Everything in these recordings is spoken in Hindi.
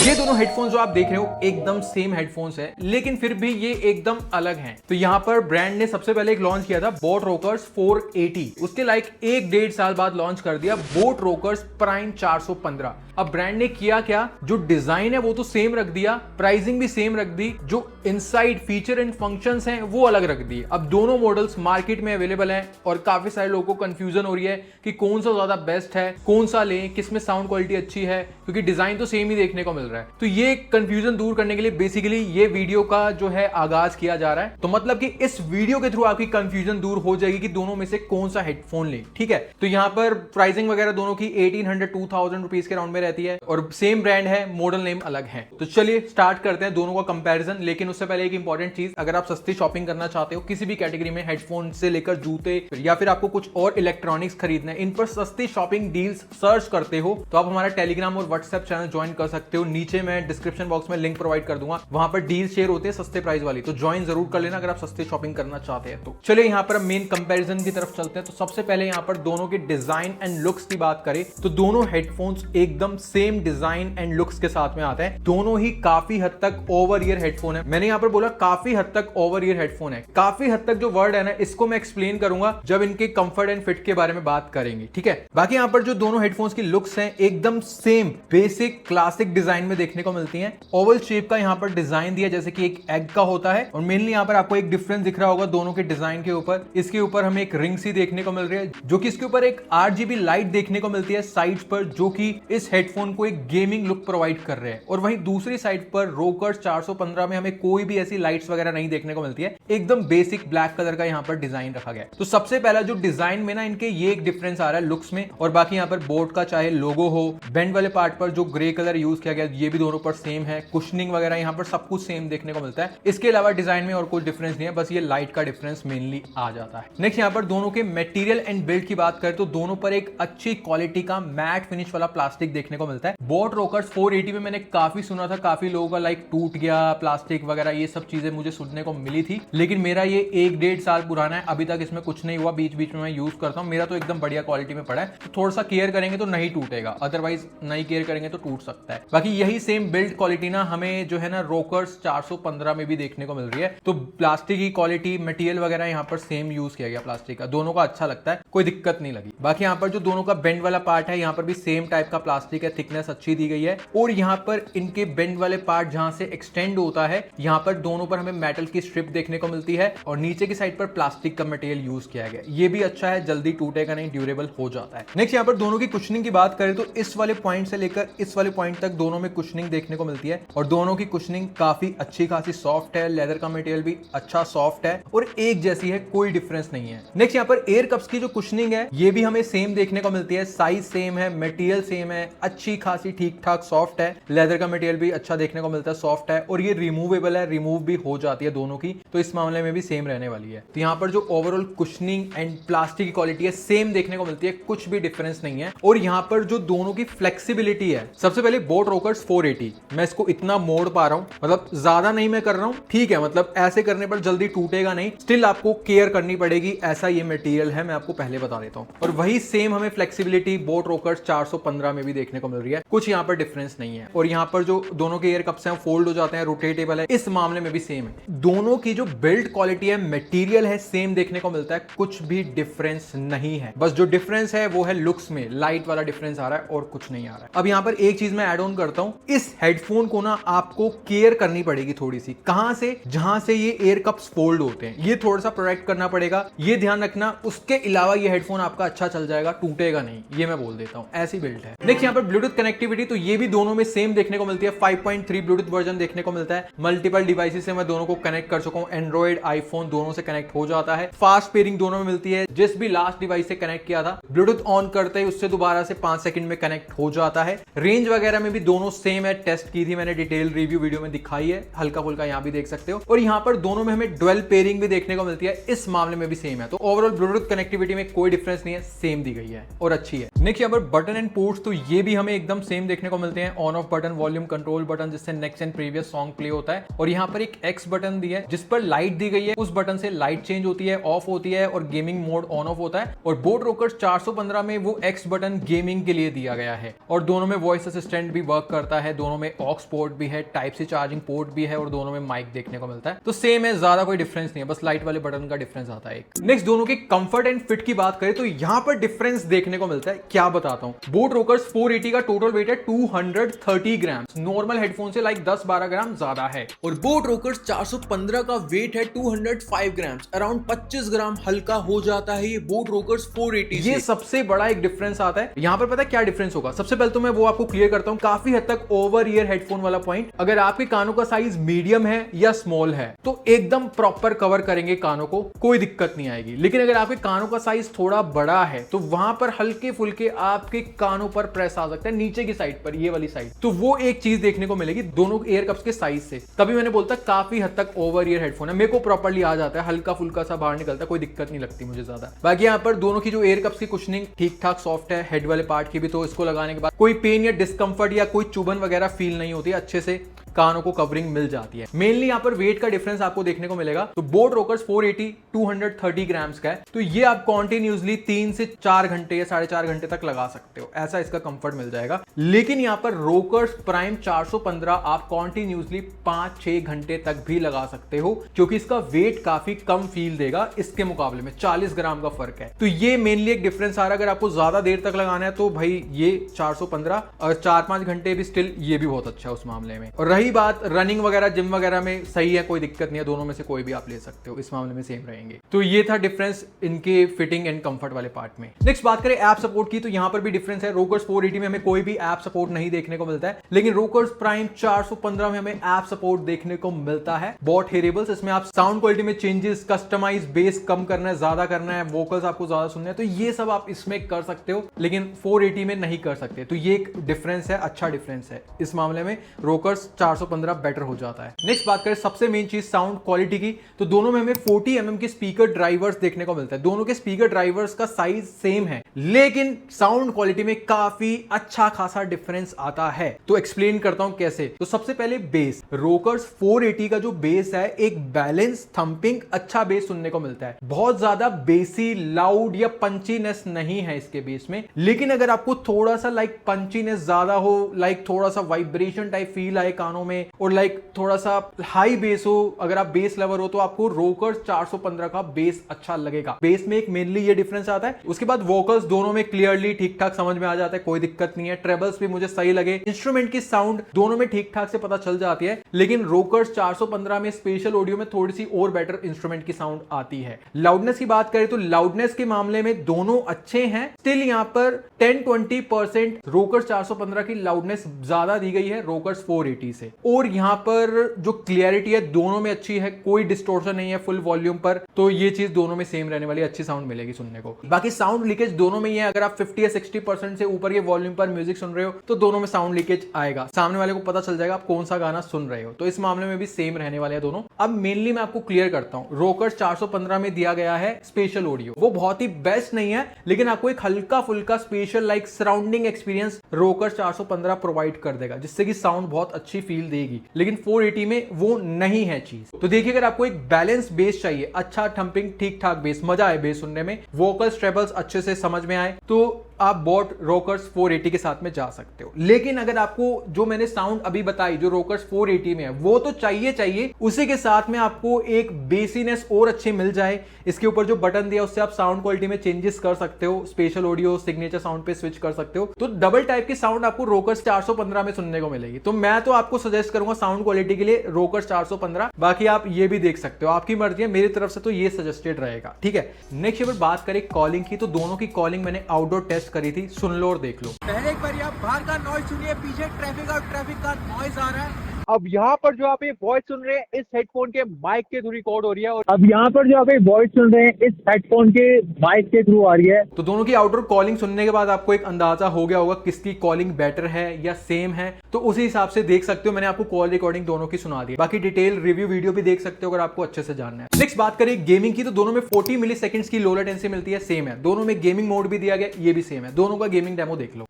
ये दोनों हेडफोन्स जो आप देख रहे हो एकदम सेम हेडफोन्स है, लेकिन फिर भी ये एकदम अलग हैं। तो यहाँ पर ब्रांड ने सबसे पहले एक लॉन्च किया था बोट रोकर्स 480, उसके लाइक 1-1.5 साल बाद लॉन्च कर दिया बोट रोकर्स प्राइम 415। अब ब्रांड ने किया क्या, जो डिजाइन है वो तो सेम रख दिया, प्राइसिंग भी सेम रख दी, जो इनसाइड फीचर एंड फंक्शंस हैं वो अलग रख दिए। अब दोनों मॉडल्स मार्केट में अवेलेबल हैं और काफी सारे लोगों को कंफ्यूजन हो रही है कि कौन सा ज्यादा बेस्ट है, कौन सा लें, किसमें साउंड क्वालिटी अच्छी है, क्योंकि डिजाइन तो सेम ही देखने को मिल रहा है। तो ये कंफ्यूजन दूर करने के लिए बेसिकली ये वीडियो का जो है आगाज किया जा रहा है। तो मतलब कि इस वीडियो के थ्रू आपकी कंफ्यूजन दूर हो जाएगी कि दोनों में से कौन सा हेडफोन लें। ठीक है, तो यहाँ पर प्राइसिंग वगैरह दोनों की 1800-2000 रुपीज के राउंड में रहती है और सेम ब्रांड है, मॉडल नेम अलग है। तो चलिए स्टार्ट करते हैं दोनों का कंपैरिजन। लेकिन उससे पहले एक इंपॉर्टेंट चीज, अगर आप सस्ती शॉपिंग करना चाहते हो किसी भी कैटेगरी में, हेडफोन से लेकर जूते या फिर आपको कुछ और इलेक्ट्रॉनिक्स खरीदना है, इन पर सस्ती शॉपिंग डील्स सर्च करते हो तो आप हमारा टेलीग्राम और व्हाट्सएप चैनल ज्वाइन कर सकते हो। नीचे मैं डिस्क्रिप्शन बॉक्स में लिंक प्रोवाइड कर दूंगा, वहां पर डील शेयर होते हैं सस्ते प्राइस वाली, तो ज्वाइन जरूर कर लेना अगर आप सस्ती शॉपिंग करना चाहते हैं तो। चलिए यहाँ पर मेन कंपैरिजन की तरफ चलते हैं। तो सबसे पहले यहाँ पर दोनों के डिजाइन एंड लुक्स की बात करें तो दोनों हेडफोन्स एकदम सेम डिजाइन एंड लुक्स के साथ में आते हैं। दोनों ही काफी हद तक ओवर ईयर हेडफोन है। मैंने यहाँ पर बोला काफी हद तक ओवर ईयर हेडफोन है। काफी हद तक जो वर्ड है ना, इसको मैं एक्सप्लेन करूंगा जब इनके कंफर्ट एंड फिट के बारे में बात करेंगे। ठीक है, बाकी यहाँ पर जो दोनों हेडफोन्स की लुक्स हैं एकदम सेम बेसिक क्लासिक डिजाइन में देखने को मिलती हैं। ओवल शेप का यहाँ पर डिजाइन दिया जैसे कि एक एग का होता है, और मेनली यहाँ पर आपको एक डिफरेंस दिख रहा होगा दोनों के डिजाइन के ऊपर। इसके ऊपर हमें एक रिंग सी देखने को मिल रही है, जो कि इसके ऊपर एक RGB लाइट देखने को मिलती है साइड्स पर, जो कि इस हेडफोन को एक गेमिंग लुक प्रोवाइड कर रहे हैं। और वहीं दूसरी साइड पर रोकर्स 415 में हमें कोई भी ऐसी लाइट्स वगैरह नहीं देखने को मिलती है। एकदम बेसिक ब्लैक कलर का यहाँ पर डिजाइन रखा गया है। तो सबसे पहला जो डिजाइन में ना इनके ये एक डिफरेंस आ रहा है लुक्स में। और बाकी यहाँ पर बोट का चाहे लोगो हो, बेंड वाले पार्ट पर जो ग्रे कलर यूज किया गया ये भी दोनों पर सेम है। कुशनिंग वगैरह यहाँ पर सब कुछ सेम देखने को मिलता है। इसके अलावा डिजाइन में और कोई डिफरेंस नहीं है, बस ये लाइट का डिफरेंस मेनली आ जाता है। नेक्स्ट यहाँ पर दोनों के मटेरियल एंड बिल्ड की बात करें तो दोनों पर एक अच्छी क्वालिटी का मैट फिनिश वाला प्लास्टिक देखने को मिलता है। बोट रोकर्स 480 में मैंने काफी सुना था, काफी लोगों का लाइक टूट गया प्लास्टिक वगैरह, ये सब चीजें मुझे सुनने को मिली थी। लेकिन मेरा ये 1-1.5 साल पुराना है, अभी तक इसमें कुछ नहीं हुआ। बीच बीच में मैं यूज करता हूँ, मेरा तो एकदम बढ़िया क्वालिटी में पड़ा है। तो थोड़ा सा केयर करेंगे तो नहीं टूटेगा, अदरवाइज नहीं केयर करेंगे तो टूट सकता है। बाकी यही सेम बिल्ड क्वालिटी ना हमें जो है ना रोकर्स 415 में भी देखने को मिल रही है। तो प्लास्टिक की क्वालिटी, मटेरियल वगैरह यहाँ पर सेम यूज किया गया प्लास्टिक का, दोनों का अच्छा लगता है, कोई दिक्कत नहीं लगी। बाकी यहाँ पर जो दोनों का बेंड वाला पार्ट है, यहाँ पर भी सेम टाइप का प्लास्टिक है, थिकनेस अच्छी दी गई है। और यहाँ पर इनके बेंड वाले पार्ट जहां से एक्सटेंड होता है, यहाँ पर दोनों पर हमें मेटल की स्ट्रिप देखने को मिलती है और नीचे की साइड पर प्लास्टिक का मटेरियल यूज किया गया। ये भी अच्छा है, जल्दी टूटेगा नहीं, ड्यूरेबल हो जाता है। नेक्स्ट यहाँ पर दोनों की कुशनिंग की बात करें तो इस वाले पॉइंट से लेकर इस वाले पॉइंट तक दोनों में कुशनिंग देखने को मिलती है और दोनों की कुशनिंग काफी अच्छी खासी सॉफ्ट है। लेदर का मटेरियल भी अच्छा सॉफ्ट है और एक जैसी है, कोई डिफरेंस नहीं है। नेक्स्ट यहाँ पर एयर कप्स की जो कुशनिंग है ये भी हमें सेम देखने को मिलती है, साइज सेम है, मटेरियल सेम है, अच्छी खासी ठीक ठाक सॉफ्ट है। लेदर का मटेरियल भी अच्छा देखने को मिलता है, सॉफ्ट है और ये रिमूवेबल है, रिमूव भी हो जाती है दोनों की, तो इस मामले में भी सेम रहने वाली है। तो यहाँ पर जो ओवरऑल कुशनिंग एंड प्लास्टिक की क्वालिटी है सेम देखने को मिलती है, कुछ भी डिफरेंस नहीं है। और यहाँ पर जो दोनों की फ्लेक्सिबिलिटी है, सबसे पहले बोट रोकर्स 480 मैं इसको इतना मोड़ पा रहा हूँ, मतलब ज्यादा नहीं मैं कर रहा हूँ, ठीक है, मतलब ऐसे करने पर जल्दी टूटेगा नहीं, स्टिल आपको केयर करनी पड़ेगी, ऐसा ये मटेरियल है, मैं आपको पहले बता देता हूँ। और वही सेम हमें फ्लेक्सिबिलिटी बोट रोकर्स 415 में भी देखने को मिल रही है, कुछ यहाँ पर डिफरेंस नहीं है। और यहाँ पर जो दोनों के एयर कप्स हैं फोल्ड हो जाते हैं, रोटेटेबल है, इस मामले में भी सेम है। दोनों की जो बिल्ड क्वालिटी है, मटेरियल है, सेम देखने को मिलता है, कुछ भी डिफरेंस नहीं है। बस जो डिफरेंस है वो है लुक्स में, लाइट वाला डिफरेंस आ रहा है और कुछ नहीं आ रहा है। अब यहाँ पर एक चीज मैं ऐड ऑन करता हूँ, इस हेडफोन को ना आपको केयर करनी पड़ेगी थोड़ी सी। कहां से? जहां से ये एयर कप्स फोल्ड होते हैं, ये थोड़ा सा प्रोटेक्ट करना पड़ेगा, ये ध्यान रखना। उसके अलावा ये हेडफोन आपका अच्छा चल जाएगा, टूटेगा नहीं, ये मैं बोल देता हूँ, ऐसी बिल्ड है। नेक्स्ट यहाँ पर ब्लूटूथ कनेक्टिविटी, तो ये भी दोनों में सेम देखने को मिलती है। 5.3 ब्लूटूथ वर्जन देखने को मिलता है। मल्टीपल डिवाइसेस से मैं दोनों को कनेक्ट कर चुका हूँ, एंड्रॉइड, आईफोन दोनों से कनेक्ट हो जाता है। फास्ट पेयरिंग दोनों में मिलती है, जिस भी लास्ट डिवाइस से कनेक्ट किया था ब्लूटूथ ऑन करते ही उससे दोबारा से 5 सेकंड में कनेक्ट हो जाता है। रेंज वगैरह में भी दोनों सेम है, टेस्ट की थी मैंने, डिटेल रिव्यू वीडियो में दिखाई है, हल्का फुल्का यहाँ भी देख सकते हो। और यहाँ पर दोनों में हमें डुअल पेयरिंग भी देखने को मिलती है, इस मामले में भी सेम है। तो ओवरऑल ब्लूटूथ कनेक्टिविटी में कोई डिफरेंस नहीं है, सेम दी गई है और अच्छी है। नेक्स्ट यहाँ पर बटन एंड पोर्ट्स, तो ये भी हमें एकदम सेम देखने को मिलते हैं। On off button, volume control button जिससे next and previous song play होता है, और यहाँ पर एक एक्स बटन दिया है जिस पर लाइट दी गई है। उस बटन से लाइट चेंज होती है, ऑफ होती है और गेमिंग मोड ऑन ऑफ होता है। और बोट रोकर्स 415 में वो एक्स बटन गेमिंग के लिए दिया गया है, और दोनों में वॉइस असिस्टेंट भी वर्क करता है, दोनों में ऑक्स पोर्ट भी है, टाइप सी चार्जिंग पोर्ट भी है, और दोनों में माइक देखने को मिलता है। तो सेम है, ज्यादा कोई डिफरेंस नहीं है, बस लाइट वाले बटन का डिफरेंस आता है। नेक्स्ट, दोनों के कंफर्ट एंड फिट की बात करें तो यहां पर डिफरेंस देखने को मिलता है। क्या बताता हूं, बोट रोकर्स 480 का टोटल वेट है 230 ग्राम, नॉर्मल हेडफोन से लाइक 10-12 ग्राम ज्यादा है। और बोट रोकर्स 415 का वेट है 205 ग्राम, अराउंड 25 ग्राम हल्का हो जाता है ये बोट रोकर्स 480 से। ये सबसे बड़ा एक डिफरेंस आता है। यहां पर पता है क्या डिफरेंस होगा? सबसे पहले तो मैं वो आपको क्लियर करता हूं, काफी हद तक ओवर ईयर हेडफोन वाला पॉइंट। अगर आपके कानों का साइज मीडियम है या स्मॉल है तो एकदम प्रॉपर कवर करेंगे कानों को, कोई दिक्कत नहीं आएगी। लेकिन अगर आपके कानों का साइज थोड़ा बड़ा है तो वहां पर हल्के फुल्के आपके कानों पर प्रेस आ सकता है, नीचे की साइड पर, ये वाली साइड। तो वो एक चीज देखने को मिलेगी दोनों एयर कप्स के साइज से। तभी मैंने बोलता काफी हद तक ओवर ईयर हेडफोन है, मेरे को प्रॉपर्ली आ जाता है, हल्का फुल्का सा बाहर निकलता है, कोई दिक्कत नहीं लगती मुझे ज्यादा। बाकी यहाँ पर दोनों की जो एयर कप्स की कुशनिंग ठीक ठाक सॉफ्ट है, हेड वाले पार्ट की भी, तो इसको लगाने के बाद कोई पेन या डिस्कंफर्ट या कोई चुभन वगैरह फील नहीं होती, अच्छे से कानों को कवरिंग मिल जाती है। मेनली यहाँ पर वेट का डिफरेंस आपको देखने को मिलेगा। तो बोट रोकर्स 480 230 ग्राम्स का है, तो ये आप कॉन्टिन्यूसली 3 से 4 घंटे या 4.5 घंटे तक लगा सकते हो, ऐसा इसका कंफर्ट मिल जाएगा। लेकिन यहाँ पर रोकर्स प्राइम 415 आप कॉन्टिन्यूसली 5-6 घंटे तक भी लगा सकते हो, क्योंकि इसका वेट काफी कम फील देगा इसके मुकाबले में, 40 ग्राम का फर्क है। तो ये मेनली एक डिफरेंस आ रहा है। अगर आपको ज्यादा देर तक लगाना है तो भाई ये 415, और 4-5 घंटे भी स्टिल ये भी बहुत अच्छा है उस मामले में। और रही बात रनिंग वगैरह, जिम वगैरह में सही है, कोई दिक्कत नहीं है, दोनों में से कोई भी आप ले सकते हो, इस मामले में सेम रहेंगे। तो ये था डिफरेंस इनके फिटिंग एंड कंफर्ट वाले पार्ट में। नेक्स्ट बात करें ऐप सपोर्ट की, तो यहां पर भी डिफरेंस है। रोकर्स 480 में हमें कोई भी ऐप सपोर्ट नहीं देखने को मिलता है, लेकिन रोकर्स प्राइम 415 में हमें ऐप सपोर्ट देखने को मिलता है। बॉट हेरेबल्स, इसमें आप साउंड क्वालिटी में चेंजेस, कस्टमाइज बेस कम करना है, ज्यादा करना है, वोकल्स आपको ज्यादा सुनने हैं, तो ये सब आप इसमें कर सकते हो, लेकिन 480 में नहीं कर सकते। तो ये एक डिफरेंस है, अच्छा डिफरेंस है इस मामले में। रोकर्स 415 बेटर हो जाता है। नेक्स्ट बात करें सबसे मेन चीज साउंड क्वालिटी की, तो दोनों में हमें 40 mm के स्पीकर ड्राइवर्स देखने को मिलता है। दोनों के स्पीकर ड्राइवर्स का साइज सेम है, लेकिन साउंड क्वालिटी में काफी अच्छा खासा डिफरेंस आता है। तो एक्सप्लेन करता हूं कैसे। तो सबसे पहले बेस, रोकर्स 480 का जो बेस है, एक बैलेंस थंपिंग अच्छा बेस सुनने को मिलता है। बहुत ज्यादा बेसी, लाउड या पंचीनेस नहीं है इसके बेस में, लेकिन अगर आपको थोड़ा सा लाइक पंचीनेस ज्यादा हो, लाइक थोड़ा सा वाइब्रेशन टाइप फील आए कानों में, और लाइक थोड़ा सा हाई बेस हो, अगर आप बेस लवर हो, तो आपको रोकर्स 415 का बेस अच्छा लगेगा। बेस में एक मेनली ये डिफरेंस आता है। उसके बाद वोकल्स दोनों में क्लियरली ठीक ठाक समझ में आ जाता है, कोई दिक्कत नहीं है। ट्रेबल्स भी मुझे सही लगे, इंस्ट्रूमेंट की साउंड दोनों में ठीक ठाक से पता चल जाती है। लेकिन रोकर्स 415 में स्पेशल ऑडियो में थोड़ी सी और बेटर इंस्ट्रूमेंट की साउंड आती है। लाउडनेस की बात करें तो लाउडनेस के मामले में दोनों अच्छे हैं, स्टिल यहाँ पर 10-20% रोकर्स 415 की लाउडनेस ज्यादा दी गई है रोकर्स 480 से। और यहाँ पर जो क्लियरिटी है दोनों में अच्छी है, कोई डिस्टोर्शन नहीं है फुल वॉल्यूम पर, तो ये चीज दोनों में सेम रहने वाली, अच्छी साउंड मिलेगी सुनने को। बाकी साउंड लीकेज दोनों में ही है। अगर आप 50 या 60% से ऊपर के वॉल्यूम पर म्यूजिक सुन रहे हो तो दोनों में साउंड लीकेज आएगा, सामने वाले को पता चल जाएगा आप कौन सा गाना सुन रहे हो। तो इस मामले में भी सेम रहने वाले हैं दोनों। अब मेनली मैं आपको क्लियर करता हूं, रोकर्स 415 में दिया गया है स्पेशल ऑडियो, वो बहुत ही बेस्ट नहीं है, लेकिन आपको एक हल्का फुल्का special like surrounding experience rockers 415 provide कर देगा, जिससे कि साउंड बहुत अच्छी फील देगी। लेकिन 480 में वो नहीं है चीज। तो देखिए, अगर आपको एक बैलेंस बेस चाहिए, अच्छा थंपिंग ठीक ठाक बेस, मजा आए बेस सुनने में, वोकल्स ट्रेबल्स अच्छे से समझ में आए, तो आप बोट रोकर्स 480 के साथ में जा सकते हो। लेकिन अगर आपको जो मैंने साउंड अभी बताई जो रोकर्स 480 में है वो तो चाहिए, उसी के साथ में आपको एक बेसीनेस और अच्छी मिल जाए। इसके ऊपर जो बटन दिया उससे आप साउंड क्वालिटी में चेंजेस कर सकते हो, स्पेशल ऑडियो सिग्नेचर साउंड पे स्विच कर सकते हो। तो डबल टाइप की साउंड आपको रोकर्स 415 में सुनने को मिलेगी। तो मैं तो आपको सजेस्ट करूंगा साउंड क्वालिटी के लिए रोकर्स 415। बाकी आप ये भी देख सकते हो, आपकी मर्जी है, मेरी तरफ से तो ये सजेस्टेड रहेगा। ठीक है, नेक्स्ट अगर बात करें कॉलिंग की, तो दोनों की कॉलिंग मैंने आउटडोर टेस्ट करी थी, सुन लो और देख लो। पहले एक बार आप बाहर का नॉइज सुनिए, पीछे ट्रैफिक और ट्रैफिक का नॉइज आ रहा है। अब यहाँ पर जो आप ये वॉइस सुन रहे हैं इस हेडफोन के माइक के थ्रू रिकॉर्ड हो रही है, और अब यहाँ पर जो आप ये वॉइस सुन रहे हैं इस हेडफोन के माइक के थ्रू आ रही है। तो दोनों की आउटडोर कॉलिंग सुनने के बाद आपको एक अंदाजा हो गया होगा किसकी कॉलिंग बेटर है या सेम है, तो उसी हिसाब से देख सकते हो। मैंने आपको कॉल रिकॉर्डिंग दोनों की सुना दी, बाकी डिटेल रिव्यू वीडियो भी देख सकते हो अगर आपको अच्छे से जानना है। नेक्स्ट बात करें गेमिंग की, तो दोनों में 40 मिली सेकंड्स की लो लेटेंसी मिलती है, सेम है। दोनों में गेमिंग मोड भी दिया गया, ये भी सेम है। दोनों का गेमिंग डेमो देख लो।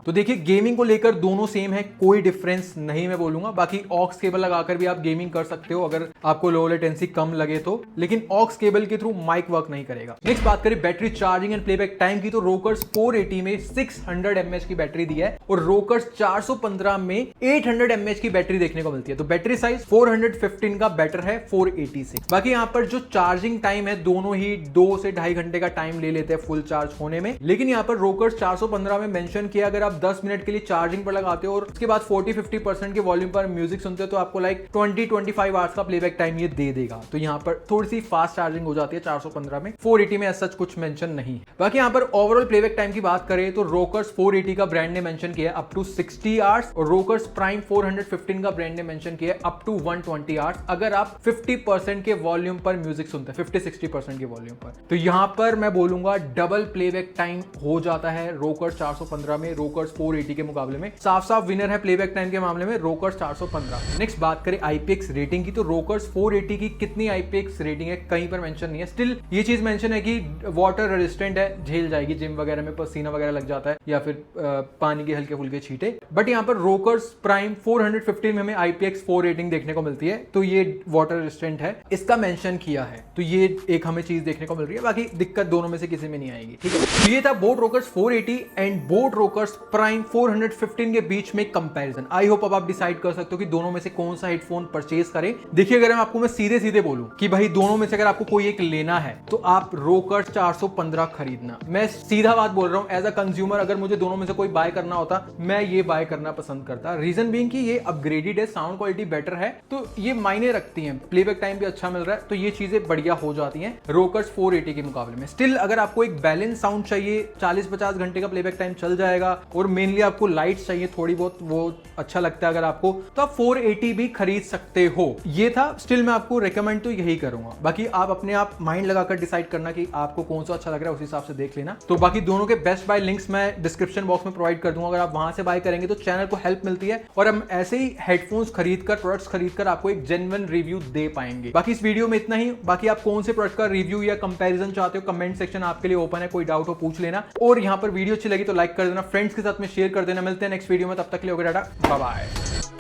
तो देखिए गेमिंग को लेकर दोनों सेम है, कोई डिफरेंस नहीं मैं बोलूंगा। बाकी ऑक्स केबल लगाकर भी आप गेमिंग कर सकते हो अगर आपको लो लेटेंसी कम लगे तो, लेकिन ऑक्स केबल के थ्रू माइक वर्क नहीं करेगा। नेक्स्ट बात करें battery charging and playback time की, तो रोकर्स 480 में 600 mAh की बैटरी दी है और रोकर्स 415 में 800 mAh की बैटरी देखने को मिलती है। तो बैटरी साइज 415 का बेटर है 480 से। बाकी यहाँ पर जो चार्जिंग टाइम है दोनों ही 2 से 2.5 घंटे का टाइम ले लेते हैं फुल चार्ज होने में, लेकिन यहाँ पर रोकर्स 415 में मेंशन किया अगर आप 10 मिनट के लिए चार्जिंग पर लगाते हो और उसके बाद 40-50% के वॉल्यूम पर म्यूजिक सुनते हो तो आपको लाइक 20-25 आवर्स का प्लेबैक टाइम ये दे देगा। तो यहाँ पर थोड़ी सी फास्ट चार्जिंग हो जाती है 415 में, 480 में सच कुछ मेंशन नहीं। बाकी यहाँ पर ओवरऑल प्लेबैक टाइम की बात करें तो रोकर्स 480 का ब्रांड ने मेंशन किया अप टू 60 आवर्स और रोकर्स प्राइम 415 का ब्रांड ने मेंशन किया अप टू 120 आवर्स अगर आप 50% के वॉल्यूम पर म्यूजिक सुनते हैं, 50-60% के वॉल्यूम पर। तो यहाँ पर मैं बोलूंगा डबल प्लेबैक टाइम हो जाता है रोकर्स 415 में रोकर्स 480 के मुकाबले में। साफ साफ विनर है प्लेबैक टाइम के मामले में रोकर्स 415। नेक्स्ट बात करें IPX रेटिंग की, तो रोकर्स 480 की कितनी IPX रेटिंग है कहीं पर मेंशन नहीं है। स्टिल ये चीज मेंशन है कि वाटर रेजिस्टेंट है, झेल जाएगी, जिम वगैरह में पसीना वगैरह लग जाता है या फिर पानी के हल्के फुल्के छींटे। बट यहाँ पर रोकर्स प्राइम 415 में हमें IPX 4 रेटिंग देखने को मिलती है, तो ये वाटर रेजिस्टेंट है, इसका मेंशन किया है। तो ये एक हमें चीज देखने को मिल रही है, बाकी दिक्कत दोनों में से किसी में नहीं आएगी, ठीक है। तो ये था boat rockers 480 and boat rockers prime 415 के बीच में कंपैरिजन। आई होप अब आप डिसाइड कर सकते हो कि दोनों में से कौन सा हेडफोन परचेज करें। देखिए अगर मैं सीधे सीधे बोलूं कि भाई दोनों में से अगर आपको कोई एक लेना है तो आप रोकर्स 415 खरीदना। मैं सीधा बात बोल रहा हूं, एज अ कंज्यूमर अगर मुझे दोनों में से कोई बाय करना होता मैं ये बाय करना पसंद करता। रीजन बीइंग कि ये अपग्रेडेड है, साउंड क्वालिटी बेटर है, तो ये मायने रखती है, प्लेबैक टाइम भी अच्छा मिल रहा है, तो ये चीजें बढ़िया हो जाती हैं रोकर्स 480 के मुकाबले में। स्टिल अगर आपको एक बैलेंस साउंड चाहिए, 40-50 घंटे का प्लेबैक टाइम चल जाएगा और मेनली आपको लाइट्स चाहिए थोड़ी बहुत, वो अच्छा लगता है अगर आपको, तो आप 480 भी खरीद सकते हो। ये था, स्टिल मैं आपको रेकमेंड तो यही करूंगा। बाकी आप अपने आप माइंड लगाकर डिसाइड करना कि आपको कौन सा अच्छा लग रहा है, उस हिसाब से देख लेना। तो बाकी दोनों के बेस्ट बाय लिंक्स मैं डिस्क्रिप्शन बॉक्स में प्रोवाइड कर दूंगा, अगर आप वहां से बाय करेंगे तो चैनल को हेल्प मिलती है और हम ऐसे ही हेडफोन्स खरीदकर, प्रोडक्ट्स खरीदकर आपको एक जेन्युइन रिव्यू दे पाएंगे। बाकी इस वीडियो में इतना ही। बाकी आप कौन से प्रोडक्ट का रिव्यू या कंपैरिजन चाहते हो, कमेंट सेक्शन आपके लिए ओपन है, कोई डाउट हो पूछ लेना। और यहाँ पर वीडियो अच्छी लगी तो लाइक कर देना, फ्रेंड्स के साथ में शेयर कर देना। मिलते हैं नेक्स्ट वीडियो में, तब तक के लिए टाटा, बाय बाय।